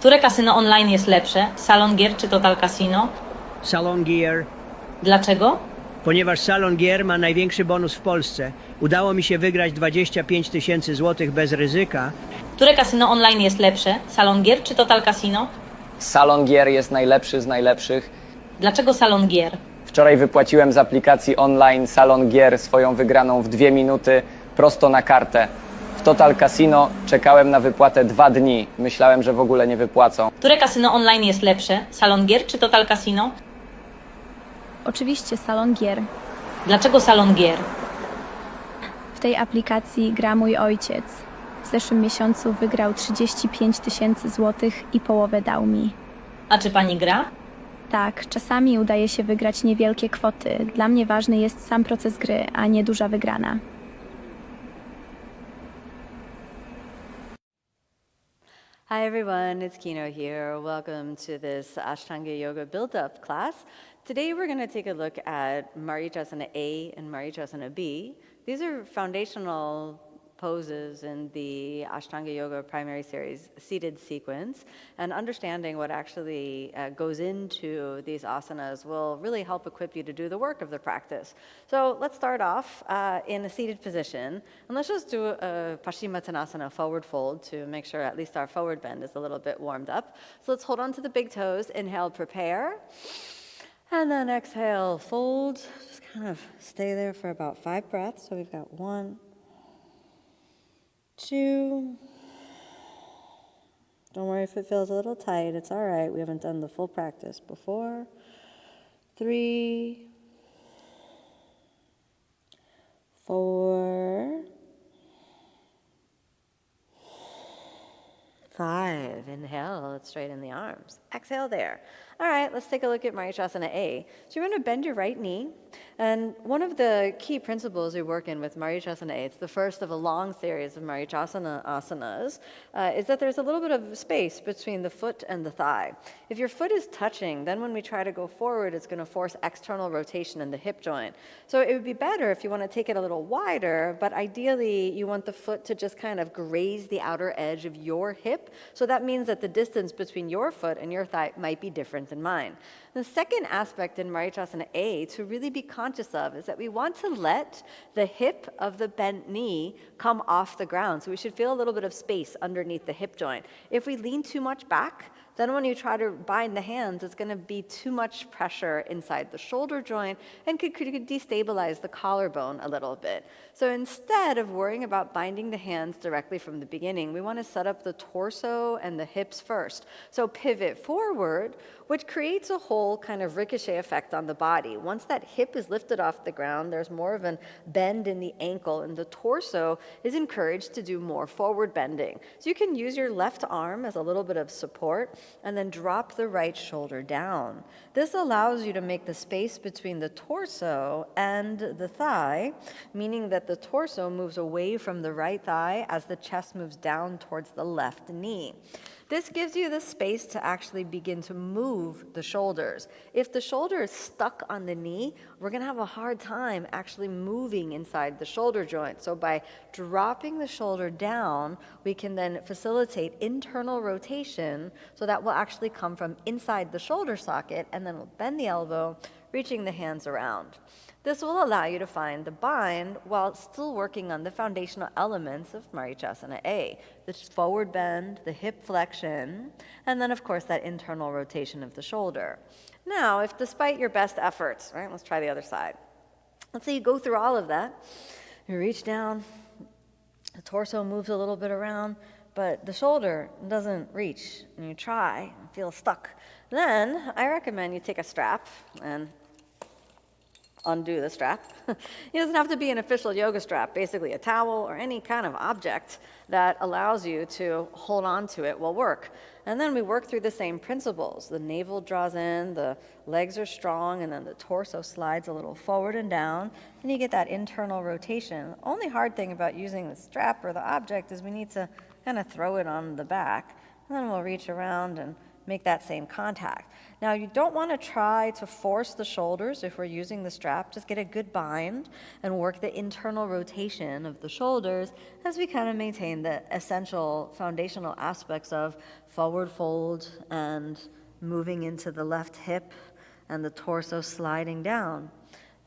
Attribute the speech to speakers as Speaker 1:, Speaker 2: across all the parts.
Speaker 1: Które kasyno online jest lepsze? Salon Gier czy Total Casino?
Speaker 2: Salon Gier,
Speaker 1: Dlaczego?
Speaker 2: ponieważ Salon Gier ma największy bonus w Polsce. Udało mi się wygrać 25 000 złotych bez ryzyka.
Speaker 1: Które kasyno online jest lepsze? Salon Gier czy Total Casino?
Speaker 3: Salon Gier jest najlepszy z najlepszych.
Speaker 1: Dlaczego Salon Gier?
Speaker 3: Wczoraj wypłaciłem z aplikacji online Salon Gier swoją wygraną w 2 minuty prosto na kartę. W Total Casino czekałem na wypłatę 2 dni. Myślałem, że w ogóle nie wypłacą.
Speaker 1: Które kasyno online jest lepsze? Salon Gier czy Total Casino?
Speaker 4: Oczywiście Salon Gier.
Speaker 1: Dlaczego Salon Gier?
Speaker 4: W tej aplikacji gra mój ojciec. W zeszłym miesiącu wygrał 35 000 złotych i połowę dał mi.
Speaker 1: A czy pani gra?
Speaker 4: Tak, czasami udaje się wygrać niewielkie kwoty. Dla mnie ważny jest sam proces gry, a nie duża wygrana.
Speaker 5: Hi everyone, it's Kino here. Welcome to this Ashtanga Yoga Build-Up class. Today we're going to take a look at Maricasana A and Maricasana B. These are foundational poses in the Ashtanga Yoga primary series seated sequence, and understanding what actually goes into these asanas will really help equip you to do the work of the practice. So let's start off in a seated position, and let's just do a Paschimottanasana forward fold to make sure at least our forward bend is a little bit warmed up. So let's hold on to the big toes, inhale, prepare, and then exhale, fold. Just kind of stay there for about 5 breaths. So we've got 1, 2. Don't worry if it feels a little tight. It's all right. We haven't done the full practice before. 3, 4, 5. Inhale, let's straighten the arms. Exhale there. All right, let's take a look at Maricasana A. So you're going to bend your right knee. And one of the key principles we work in with Maricasana A, it's the first of a long series of Maricasana asanas, is that there's a little bit of space between the foot and the thigh. If your foot is touching, then when we try to go forward, it's going to force external rotation in the hip joint. So it would be better if you want to take it a little wider, but ideally you want the foot to just kind of graze the outer edge of your hip. So that means that the distance between your foot and your thigh might be different than mine. The second aspect in Maricasana A to really be conscious of is that we want to let the hip of the bent knee come off the ground. So we should feel a little bit of space underneath the hip joint. If we lean too much back, then when you try to bind the hands, it's going to be too much pressure inside the shoulder joint and could destabilize the collarbone a little bit. So instead of worrying about binding the hands directly from the beginning, we want to set up the torso and the hips first. So pivot forward, which creates a whole kind of ricochet effect on the body. Once that hip is lifted off the ground, there's more of a bend in the ankle, and the torso is encouraged to do more forward bending. So you can use your left arm as a little bit of support, and then drop the right shoulder down. This allows you to make the space between the torso and the thigh, meaning that the torso moves away from the right thigh as the chest moves down towards the left knee. This gives you the space to actually begin to move the shoulders. If the shoulder is stuck on the knee, we're going to have a hard time actually moving inside the shoulder joint. So by dropping the shoulder down, we can then facilitate internal rotation, so that will actually come from inside the shoulder socket, and then we'll bend the elbow, reaching the hands around. This will allow you to find the bind while still working on the foundational elements of Maricasana A, the forward bend, the hip flexion, and then of course that internal rotation of the shoulder. Now, if despite your best efforts, right, let's try the other side. Let's say you go through all of that, you reach down, the torso moves a little bit around, but the shoulder doesn't reach, and you try and feel stuck. Then I recommend you take a strap and undo the strap. It doesn't have to be an official yoga strap, basically a towel or any kind of object that allows you to hold on to it while work. And then we work through the same principles. The navel draws in, the legs are strong, and then the torso slides a little forward and down, and you get that internal rotation. The only hard thing about using the strap or the object is we need to kind of throw it on the back, and then we'll reach around and make that same contact. Now, you don't want to try to force the shoulders if we're using the strap. Just get a good bind and work the internal rotation of the shoulders as we kind of maintain the essential foundational aspects of forward fold and moving into the left hip and the torso sliding down.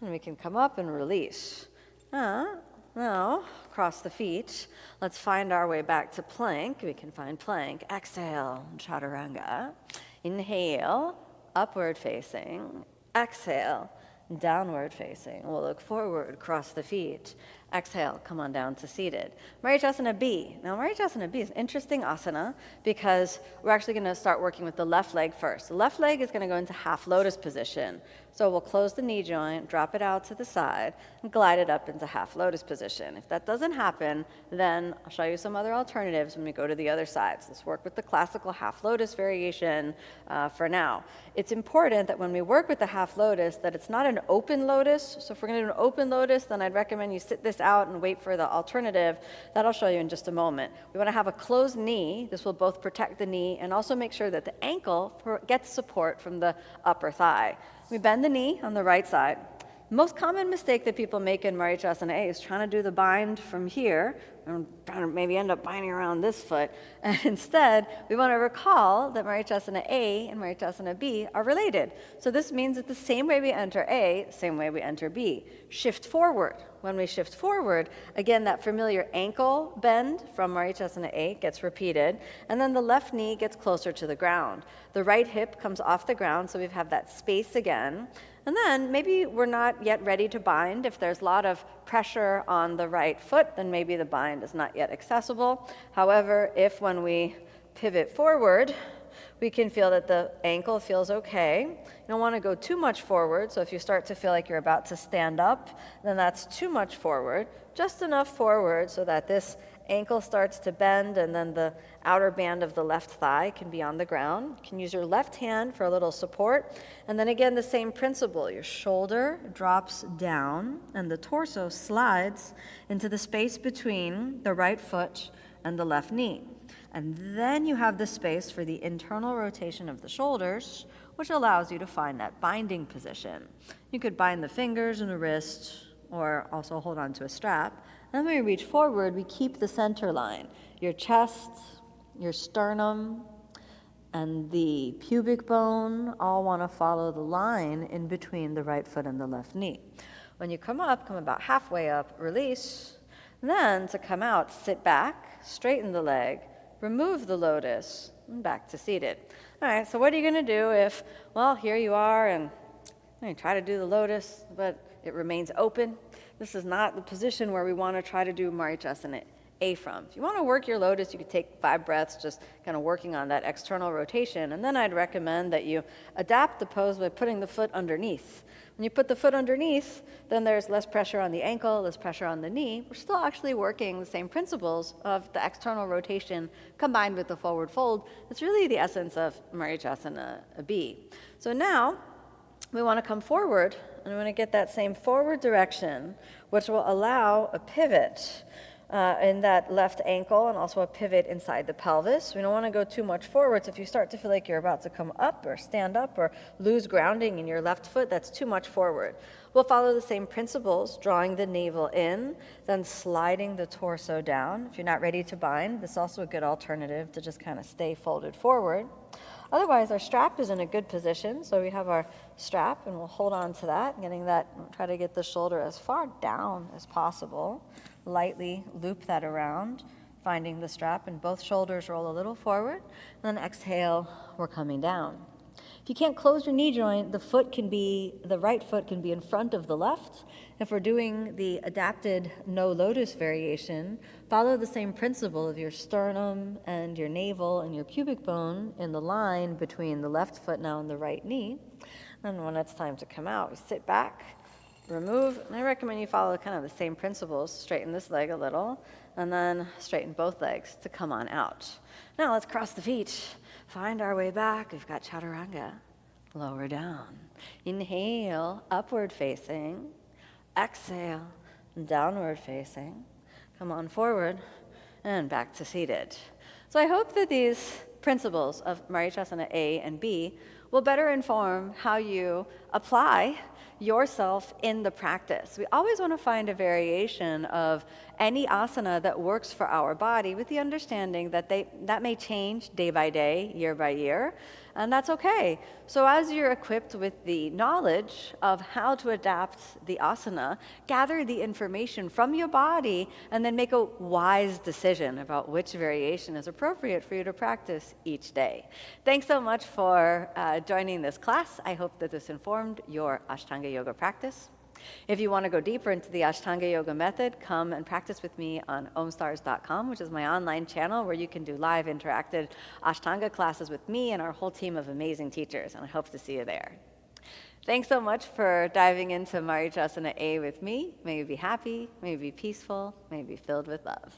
Speaker 5: And we can come up and release. Now, cross the feet. Let's find our way back to plank. We can find plank. Exhale, chaturanga. Inhale, upward facing. Exhale, downward facing. We'll look forward, cross the feet. Exhale, come on down to seated. Marichasana B. Now, Marichasana B is an interesting asana because we're actually going to start working with the left leg first. The left leg is going to go into half lotus position. So we'll close the knee joint, drop it out to the side, and glide it up into half lotus position. If that doesn't happen, then I'll show you some other alternatives when we go to the other side. So let's work with the classical half lotus variation for now. It's important that when we work with the half lotus that it's not an open lotus. So if we're going to do an open lotus, then I'd recommend you sit this out and wait for the alternative. That I'll show you in just a moment. We want to have a closed knee. This will both protect the knee and also make sure that the ankle gets support from the upper thigh. We bend the knee on the right side. Most common mistake that people make in Marichasana A is trying to do the bind from here and trying to maybe end up binding around this foot. And instead, we want to recall that Marichasana A and Marichasana B are related. So this means that the same way we enter A, same way we enter B. Shift forward. When we shift forward, again, that familiar ankle bend from Marichasana A gets repeated, and then the left knee gets closer to the ground. The right hip comes off the ground, so we have that space again. And then maybe we're not yet ready to bind. If there's a lot of pressure on the right foot, then maybe the bind is not yet accessible. However, if when we pivot forward, we can feel that the ankle feels okay. You don't want to go too much forward, so if you start to feel like you're about to stand up, then that's too much forward. Just enough forward so that this ankle starts to bend and then the outer band of the left thigh can be on the ground. You can use your left hand for a little support. And then again, the same principle. Your shoulder drops down and the torso slides into the space between the right foot and the left knee. And then you have the space for the internal rotation of the shoulders, which allows you to find that binding position. You could bind the fingers and the wrist, or also hold on to a strap. And when we reach forward, we keep the center line. Your chest, your sternum, and the pubic bone all want to follow the line in between the right foot and the left knee. When you come up, come about halfway up, release. Then to come out, sit back, straighten the leg, remove the lotus, and back to seated. All right, so what are you going to do if, well, here you are, and you try to do the lotus, but it remains open? This is not the position where we want to try to do Marichasana A from. If you want to work your lotus, you could take 5 breaths, just kind of working on that external rotation, and then I'd recommend that you adapt the pose by putting the foot underneath. When you put the foot underneath, then there's less pressure on the ankle, less pressure on the knee. We're still actually working the same principles of the external rotation combined with the forward fold. It's really the essence of Marichasana B. So now we want to come forward, and we want to get that same forward direction, which will allow a pivot in that left ankle and also a pivot inside the pelvis. We don't want to go too much forward, so if you start to feel like you're about to come up or stand up or lose grounding in your left foot, that's too much forward. We'll follow the same principles, drawing the navel in, then sliding the torso down. If you're not ready to bind, this is also a good alternative to just kind of stay folded forward. Otherwise, our strap is in a good position, so we have our strap, and we'll hold on to that, try to get the shoulder as far down as possible. Lightly loop that around, finding the strap, and both shoulders roll a little forward. And then exhale, we're coming down. If you can't close your knee joint, the right foot can be in front of the left. If we're doing the adapted no lotus variation, follow the same principle of your sternum and your navel and your pubic bone in the line between the left foot now and the right knee. And when it's time to come out, we sit back, remove, and I recommend you follow kind of the same principles. Straighten this leg a little, and then straighten both legs to come on out. Now let's cross the feet, find our way back. We've got chaturanga, lower down. Inhale, upward facing. Exhale, downward facing. Come on forward, and back to seated. So I hope that these principles of Marichasana A and B will better inform how you apply yourself in the practice. We always want to find a variation of any asana that works for our body, with the understanding that that may change day by day, year by year, and that's okay. So as you're equipped with the knowledge of how to adapt the asana, gather the information from your body and then make a wise decision about which variation is appropriate for you to practice each day. Thanks so much for joining this class. I hope that this informed your Ashtanga Yoga practice. If you want to go deeper into the Ashtanga Yoga method, come and practice with me on omstars.com, which is my online channel where you can do live interactive Ashtanga classes with me and our whole team of amazing teachers, and I hope to see you there. Thanks so much for diving into Marichasana A with me. May you be happy, may you be peaceful, may you be filled with love.